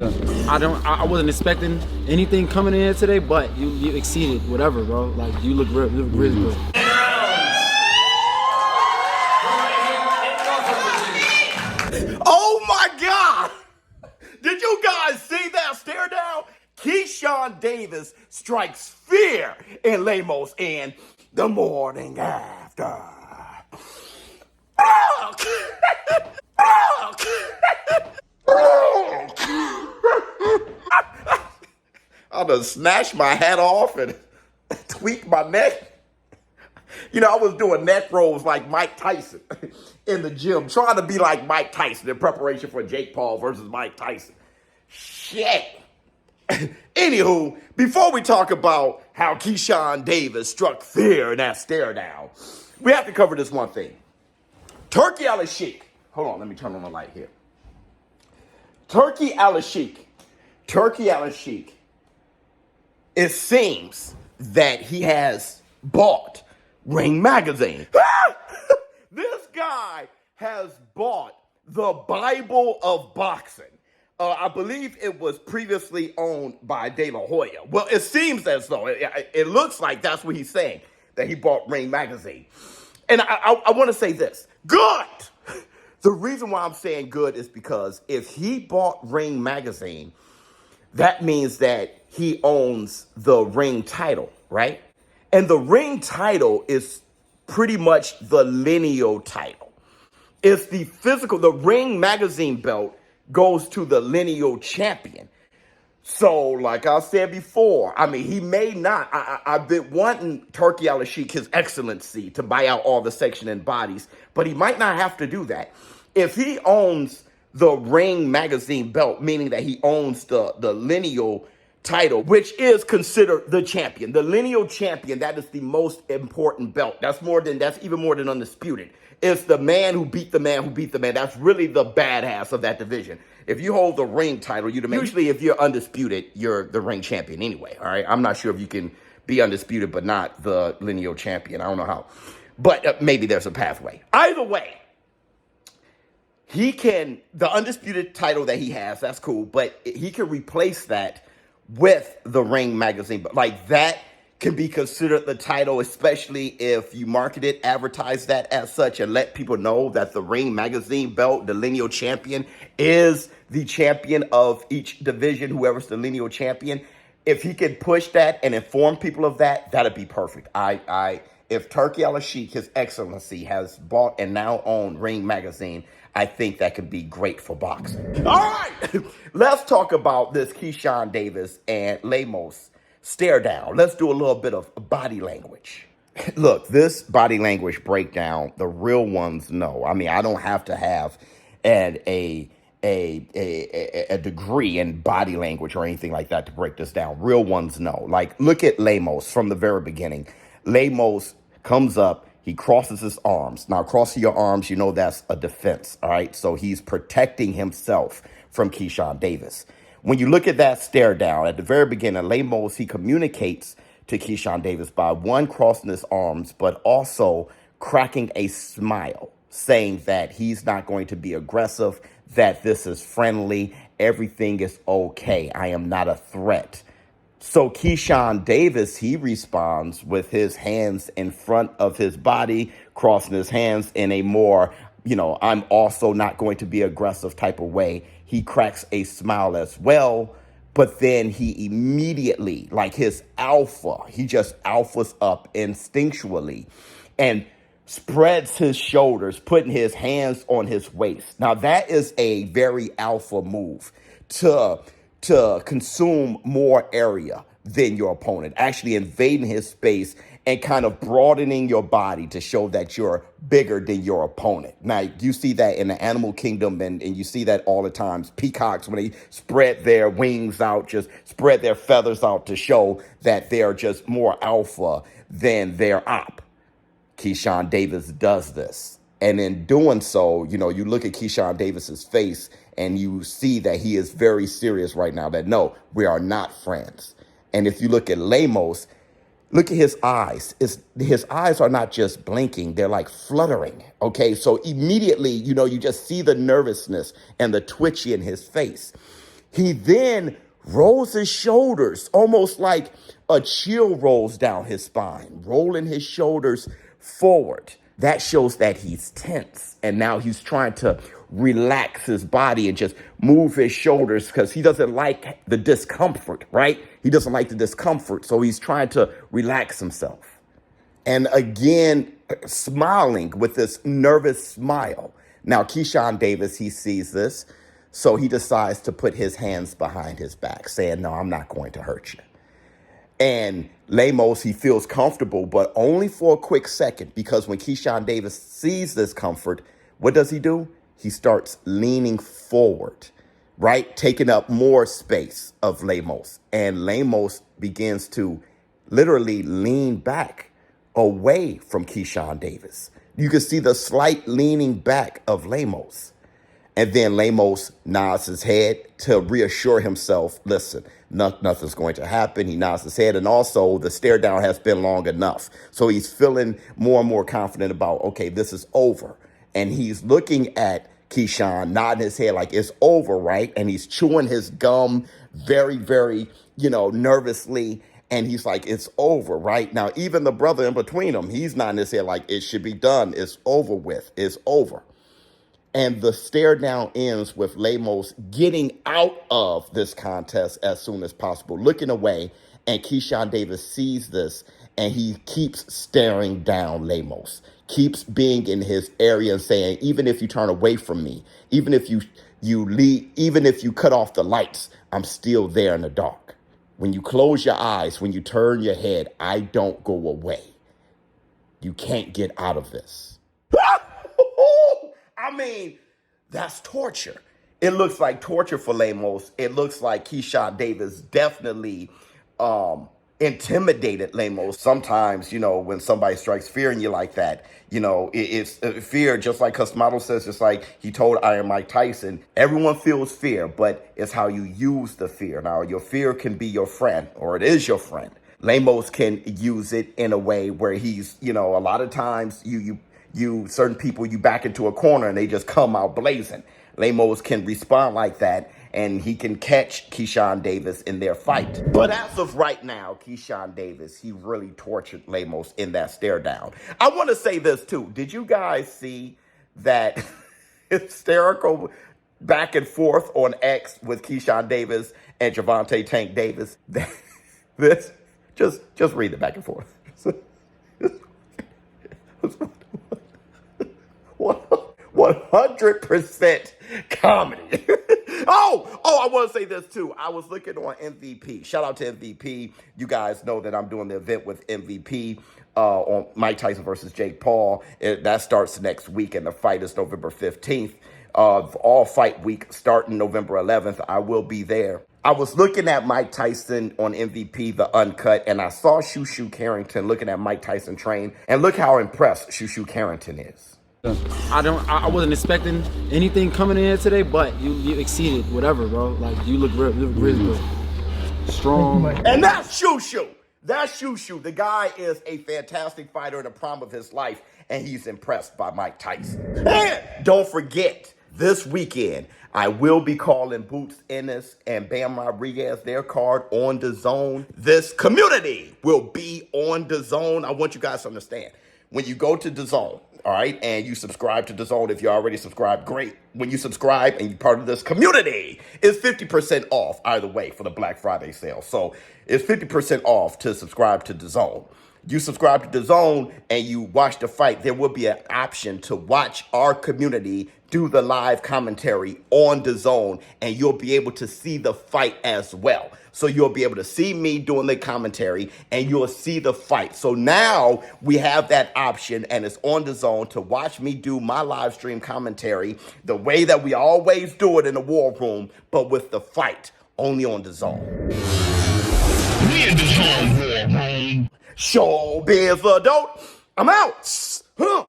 I wasn't expecting anything coming in here today, but you exceeded whatever, bro. Like you look really good. Oh my God! Did you guys see that stare down? Keyshawn Davis strikes fear in Lemos in the morning after. I'll just snatch my hat off and tweak my neck. You know, I was doing neck rolls like Mike Tyson in the gym, trying to be like Mike Tyson in preparation for Jake Paul versus Mike Tyson. Shit. Anywho, before we talk about how Keyshawn Davis struck fear in that stare down, we have to cover this one thing. Turkey al-Sheikh. Hold on, let me turn on the light here. Turkey al-Sheikh. It seems that he has bought Ring Magazine. This guy has bought the Bible of boxing. I believe it was previously owned by De La Hoya. Well, it seems as though, it looks like that's what he's saying, that he bought Ring Magazine. And I want to say this. Good! The reason why I'm saying good is because if he bought Ring Magazine, that means that he owns the Ring title, right? And the Ring title is pretty much the lineal title. It's the physical, the Ring Magazine belt goes to the lineal champion. So, like I said before, I mean, he may not. I've been wanting Turkey al-Sheikh, His Excellency, to buy out all the section and bodies, but he might not have to do that. If he owns the Ring Magazine belt, meaning that he owns the lineal title, which is considered the champion. The lineal champion, that is the most important belt. That's even more than undisputed. It's the man who beat the man who beat the man. That's really the badass of that division. If you hold the Ring title, you're the man. Usually if you're undisputed, you're the Ring champion anyway, all right? I'm not sure if you can be undisputed but not the lineal champion. I don't know how. But maybe there's a pathway. Either way, the undisputed title that he has, that's cool, but he can replace that with the Ring Magazine. But like that can be considered the title, especially if you market it, advertise that as such, and let people know that the Ring Magazine belt, the lineal champion, is the champion of each division, whoever's the lineal champion. If he could push that and inform people of that, that'd be perfect. If Turkey al-Sheikh, His Excellency, has bought and now own Ring Magazine, I think that could be great for boxing. All right, let's talk about this Keyshawn Davis and Lemos stare down. Let's do a little bit of body language. Look, this body language breakdown, the real ones know. I mean, I don't have to have a degree in body language or anything like that to break this down. Real ones know. Like, look at Lemos from the very beginning. Lemos comes up, he crosses his arms. Now, crossing your arms, you know that's a defense, all right? So he's protecting himself from Keyshawn Davis. When you look at that stare down, at the very beginning, Lemos, he communicates to Keyshawn Davis by one, crossing his arms, but also cracking a smile, saying that he's not going to be aggressive, that this is friendly, everything is okay, I am not a threat. So Keyshawn Davis, he responds with his hands in front of his body, crossing his hands in a more, I'm also not going to be aggressive type of way. He cracks a smile as well, but then he immediately, like his alpha, he just alphas up instinctually and spreads his shoulders, putting his hands on his waist. Now, that is a very alpha move to consume more area than your opponent, actually invading his space and kind of broadening your body to show that you're bigger than your opponent. Now, you see that in the animal kingdom, and you see that all the times. Peacocks, when they spread their wings out, just spread their feathers out to show that they're just more alpha than their op. Keyshawn Davis does this. And in doing so, you look at Keyshawn Davis's face and you see that he is very serious right now, that no, we are not friends. And if you look at Lemos, look at his eyes. His eyes are not just blinking, they're like fluttering. Okay, so immediately, you just see the nervousness and the twitchy in his face. He then rolls his shoulders, almost like a chill rolls down his spine, rolling his shoulders forward. That shows that he's tense. And now he's trying to relax his body and just move his shoulders because he doesn't like the discomfort, right? He doesn't like the discomfort. So he's trying to relax himself. And again, smiling with this nervous smile. Now, Keyshawn Davis, he sees this. So he decides to put his hands behind his back, saying, no, I'm not going to hurt you. And Lemos, he feels comfortable, but only for a quick second, because when Keyshawn Davis sees this comfort, what does he do? He starts leaning forward, right? Taking up more space of Lemos. And Lemos begins to literally lean back away from Keyshawn Davis. You can see the slight leaning back of Lemos. And then Lemos nods his head to reassure himself, listen, nothing's going to happen. He nods his head. And also the stare down has been long enough. So he's feeling more and more confident about, okay, this is over. And he's looking at Keyshawn, nodding his head like it's over, right? And he's chewing his gum very, very, nervously. And he's like, it's over, right? Now, even the brother in between them, he's nodding his head like it should be done. It's over with. It's over. And the stare down ends with Lemos getting out of this contest as soon as possible, looking away. And Keyshawn Davis sees this and he keeps staring down Lemos, keeps being in his area and saying, even if you turn away from me, even if you leave, even if you cut off the lights, I'm still there in the dark. When you close your eyes, when you turn your head, I don't go away. You can't get out of this. I mean, that's torture. It looks like torture for Lemos. It looks like Keyshawn Davis definitely intimidated Lemos. Sometimes, when somebody strikes fear in you like that, it's fear, just like Customado says, just like he told Iron Mike Tyson, everyone feels fear, but it's how you use the fear. Now, your fear can be your friend, or it is your friend. Lemos can use it in a way where he's, a lot of times certain people, you back into a corner and they just come out blazing. Lemos can respond like that, and he can catch Keyshawn Davis in their fight. But as of right now, Keyshawn Davis, he really tortured Lemos in that stare down. I want to say this too. Did you guys see that hysterical back and forth on X with Keyshawn Davis and Javante Tank Davis? This, just read the back and forth. 100% comedy. I want to say this too. I was looking on MVP. Shout out to MVP. You guys know that I'm doing the event with MVP on Mike Tyson versus Jake Paul. That starts next week, and the fight is November 15th. All fight week starting November 11th. I will be there. I was looking at Mike Tyson on MVP, the uncut, and I saw Shoo Carrington looking at Mike Tyson train, and look how impressed Shoo Carrington is. I wasn't expecting anything coming in here today, but you exceeded whatever, bro. Like, you look really good. Strong. And that's Shoo. That's Shoo. The guy is a fantastic fighter in the prime of his life, and he's impressed by Mike Tyson. And don't forget, this weekend, I will be calling Boots Ennis and Bam Rodriguez, their card on DAZN. This community will be on DAZN. I want you guys to understand. When you go to DAZN, all right, and you subscribe to DAZN, if you already subscribed, great. When you subscribe and you're part of this community, it's 50% off either way for the Black Friday sale. So it's 50% off to subscribe to DAZN. You subscribe to DAZN and you watch the fight, there will be an option to watch our community do the live commentary on DAZN, and you'll be able to see the fight as well. So you'll be able to see me doing the commentary and you'll see the fight. So now we have that option, and it's on DAZN to watch me do my live stream commentary the way that we always do it in the war room, but with the fight only on DAZN. We in DAZN war room. ShowBizz adult. I'm out.